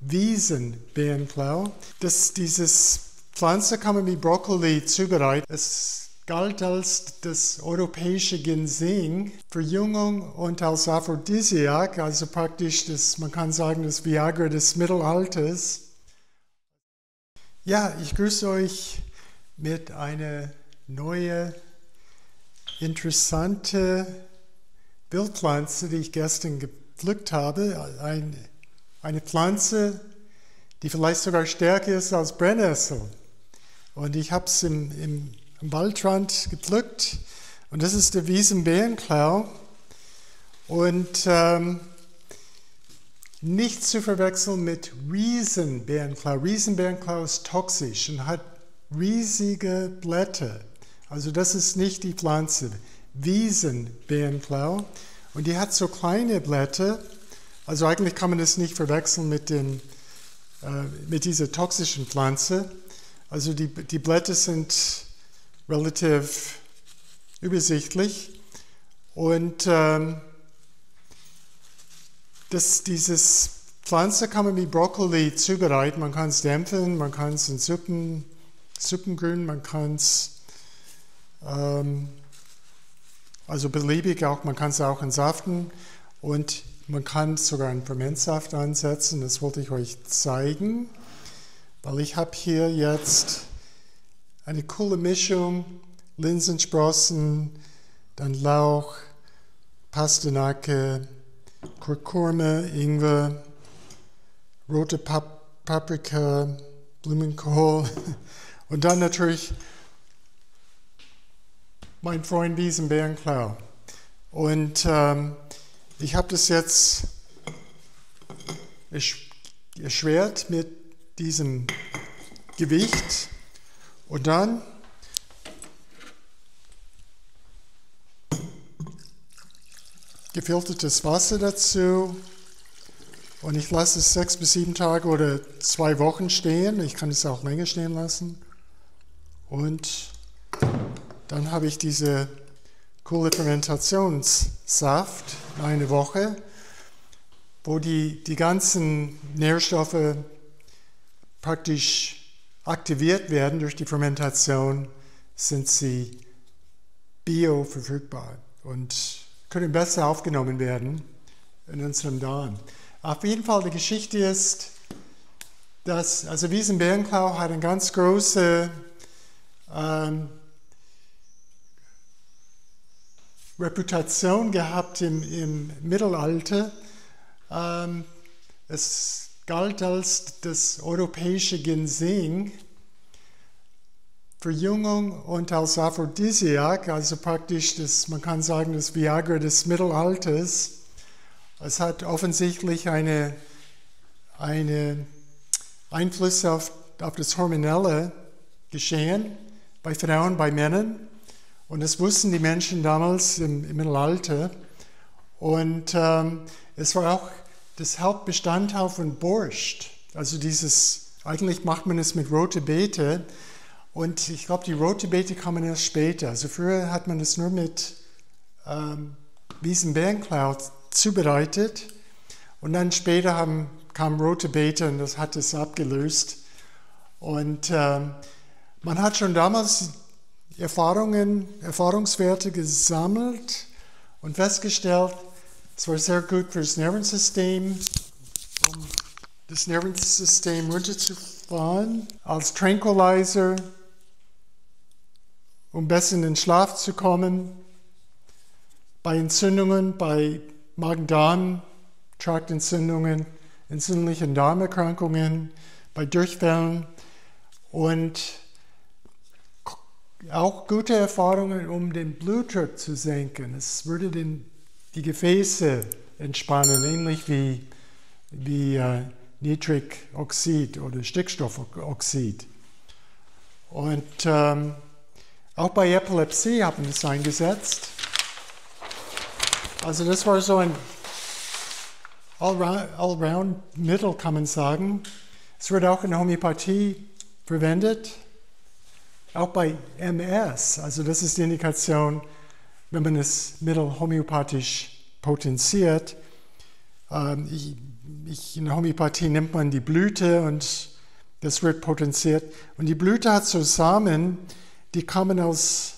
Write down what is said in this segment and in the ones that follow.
Wiesen-Bärenklau. Diese Pflanze kann man wie Brokkoli zubereiten. Es galt als das europäische Ginseng, Verjüngung und als Aphrodisiak, also praktisch man kann sagen, das Viagra des Mittelalters. Ja, ich grüße euch mit einer neuen, interessanten Wildpflanze, die ich gestern gepflückt habe. Eine Pflanze, die vielleicht sogar stärker ist als Brennnessel. Und ich habe es im Waldrand gepflückt. Und das ist der Wiesen-Bärenklau. Und nicht zu verwechseln mit Riesenbärenklau. Riesenbärenklau ist toxisch und hat riesige Blätter. Also das ist nicht die Pflanze. Wiesen-Bärenklau. Und die hat so kleine Blätter. Also eigentlich kann man das nicht verwechseln mit dieser toxischen Pflanze. Also die Blätter sind relativ übersichtlich. Und diese Pflanze kann man wie Brokkoli zubereiten. Man kann es dämpfen, man kann es in Suppengrün, man kann es also beliebig auch, man kann es auch entsaften und man kann sogar einen Fermentsaft ansetzen. Das wollte ich euch zeigen, weil ich habe hier jetzt eine coole Mischung: Linsensprossen, dann Lauch, Pastinake, Kurkuma, Ingwer, rote Paprika, Blumenkohl und dann natürlich mein Freund Wiesen-Bärenklau. Und ich habe das jetzt erschwert mit diesem Gewicht und dann gefiltertes Wasser dazu und ich lasse es 6 bis 7 Tage oder 2 Wochen stehen. Ich kann es auch länger stehen lassen. Und dann habe ich diese coole Fermentationssaft eine Woche, wo die ganzen Nährstoffe praktisch aktiviert werden. Durch die Fermentation sind sie bioverfügbar und können besser aufgenommen werden in unserem Darm. Auf jeden Fall, die Geschichte ist, dass Wiesen-Bärenklau hat eine ganz große Reputation gehabt im Mittelalter. Es galt als das europäische Ginseng, Verjüngung und als Aphrodisiak, also praktisch man kann sagen, das Viagra des Mittelalters. Es hat offensichtlich einen Einfluss auf das hormonelle Geschehen bei Frauen, bei Männern. Und das wussten die Menschen damals im Mittelalter. Und es war auch das Hauptbestandteil von Borscht. Also eigentlich macht man es mit rote Beete. Und ich glaube, die rote Beete kam man erst später. Also früher hat man es nur mit Wiesen-Bärenklau zubereitet. Und dann später kam rote Beete und das hat es abgelöst. Und man hat schon damals Erfahrungswerte gesammelt und festgestellt, es war sehr gut für das Nervensystem, um das Nervensystem runterzufahren, als Tranquilizer, um besser in den Schlaf zu kommen, bei Entzündungen, bei Magen-Darm-Traktentzündungen, entzündlichen Darmerkrankungen, bei Durchfällen und auch gute Erfahrungen, um den Blutdruck zu senken. Es würde die Gefäße entspannen, ähnlich wie Nitrikoxid oder Stickstoffoxid. Und auch bei Epilepsie haben wir es eingesetzt. Also das war so ein Allround-Mittel, kann man sagen. Es wird auch in der Homöopathie verwendet. Auch bei MS, also das ist die Indikation, wenn man das Mittel homöopathisch potenziert, In der Homöopathie nimmt man die Blüte und das wird potenziert. Und die Blüte hat so Samen, die kann man als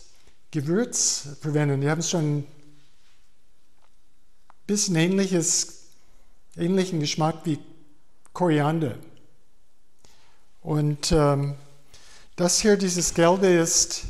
Gewürz verwenden. Die haben schon ein bisschen ähnlichen Geschmack wie Koriander. Und das hier, dieses Gelbe, ist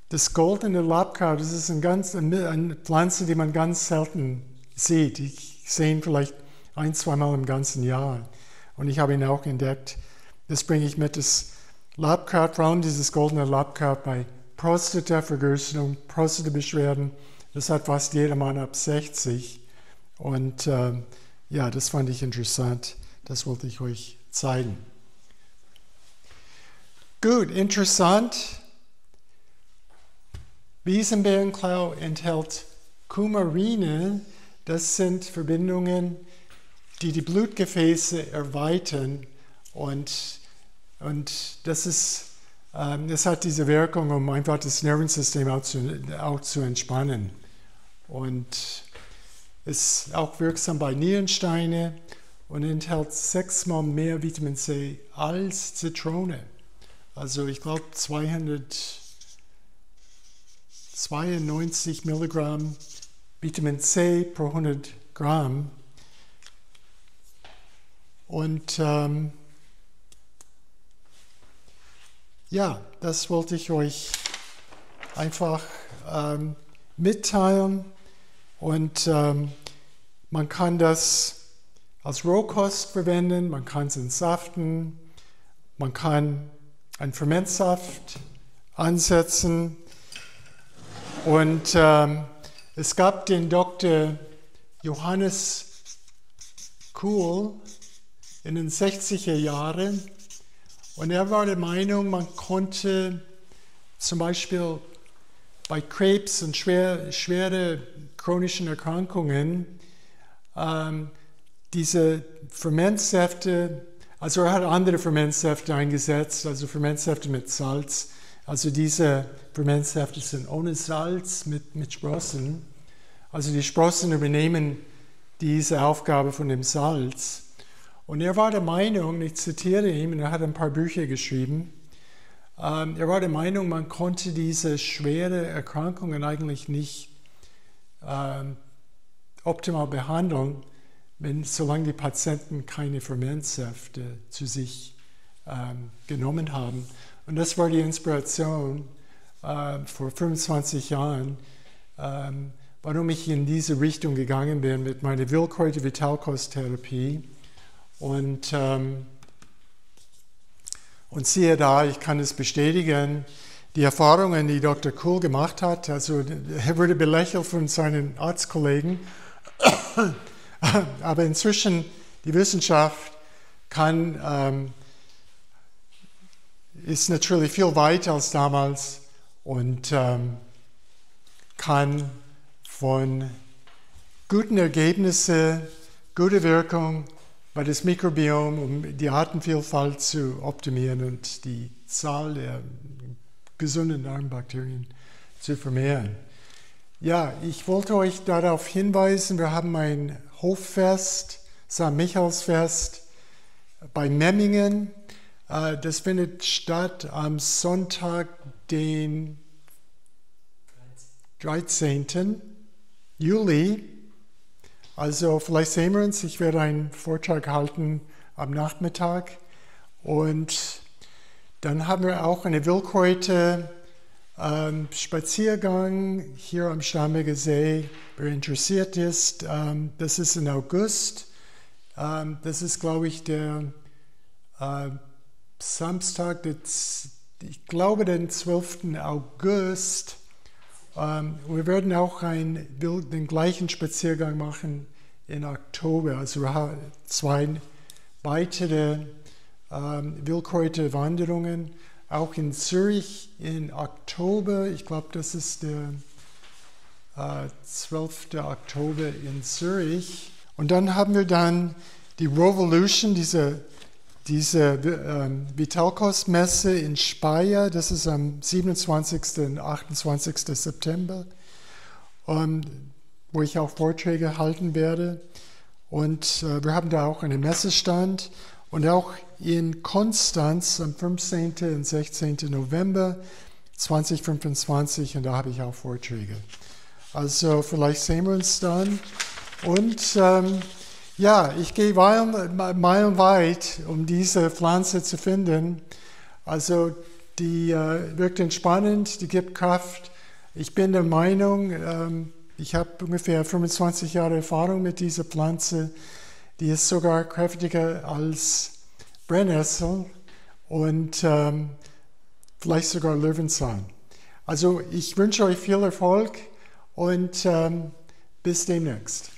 das goldene Labkraut. Das ist eine Pflanze, die man ganz selten sieht. Ich sehe ihn vielleicht 1-2 Mal im ganzen Jahr. Und ich habe ihn auch entdeckt. Das bringe ich mit. Das Labkraut, vor allem dieses goldene Labkraut bei Prostatavergürstung, Prostatabeschwerden. Das hat fast jeder Mann ab 60. Und ja, das fand ich interessant. Das wollte ich euch zeigen. Gut, interessant. Wiesenbeerenklau enthält Coumarine. Das sind Verbindungen, die die Blutgefäße erweitern. Und das hat diese Wirkung, um einfach das Nervensystem auch zu entspannen. Und ist auch wirksam bei Nierensteine und enthält 6-mal mehr Vitamin C als Zitrone. Also ich glaube 292 Milligramm Vitamin C pro 100 Gramm. Und ja, das wollte ich euch einfach mitteilen. Und man kann das als Rohkost verwenden, man kann es entsaften, man kann einen Fermentsaft ansetzen. Und es gab den Dr. Johannes Kuhl in den 60er Jahren und er war der Meinung, man konnte zum Beispiel bei Krebs und schwere chronischen Erkrankungen diese Fermentsäfte, also er hat andere Fermentsäfte eingesetzt, also Fermentsäfte mit Salz. Also diese Fermentsäfte sind ohne Salz mit Sprossen. Also die Sprossen übernehmen diese Aufgabe von dem Salz. Und er war der Meinung, ich zitiere ihn, und er hat ein paar Bücher geschrieben, er war der Meinung, man konnte diese schweren Erkrankungen eigentlich nicht optimal behandeln, solange die Patienten keine Fermentsäfte zu sich genommen haben. Und das war die Inspiration vor 25 Jahren, warum ich in diese Richtung gegangen bin mit meiner Wildkräuter-Vitalkosttherapie. Und siehe da, ich kann es bestätigen, die Erfahrungen, die Dr. Kuhl gemacht hat, also er wurde belächelt von seinen Arztkollegen, aber inzwischen die Wissenschaft ist natürlich viel weiter als damals und kann von guten Ergebnissen, guter Wirkung bei das Mikrobiom, um die Artenvielfalt zu optimieren und die Zahl der gesunden Darmbakterien zu vermehren. Ja, ich wollte euch darauf hinweisen, wir haben ein Hoffest, St. Michaelsfest bei Memmingen. Das findet statt am Sonntag, den 13. Juli. Also vielleicht sehen wir uns. Ich werde einen Vortrag halten am Nachmittag. Und dann haben wir auch eine Wildkräuter Spaziergang hier am Starnberger See. Wer interessiert ist, das ist im August. Das ist, glaube ich, der Samstag, ich glaube den 12. August. Wir werden auch den gleichen Spaziergang machen im Oktober. Also wir haben 2 weitere Wildkräuterwanderungen. Auch in Zürich im Oktober. Ich glaube, das ist der 12. Oktober in Zürich. Und dann haben wir dann die Revolution, diese Vitalkost-Messe in Speyer, das ist am 27. und 28. September, wo ich auch Vorträge halten werde. Und wir haben da auch einen Messestand. Und auch in Konstanz am 15. und 16. November 2025. Und da habe ich auch Vorträge. Also vielleicht sehen wir uns dann. Und ja, ich gehe meilenweit, um diese Pflanze zu finden. Also die wirkt entspannend, die gibt Kraft. Ich bin der Meinung, ich habe ungefähr 25 Jahre Erfahrung mit dieser Pflanze. Die ist sogar kräftiger als Brennnessel und vielleicht sogar Löwenzahn. Also ich wünsche euch viel Erfolg und bis demnächst.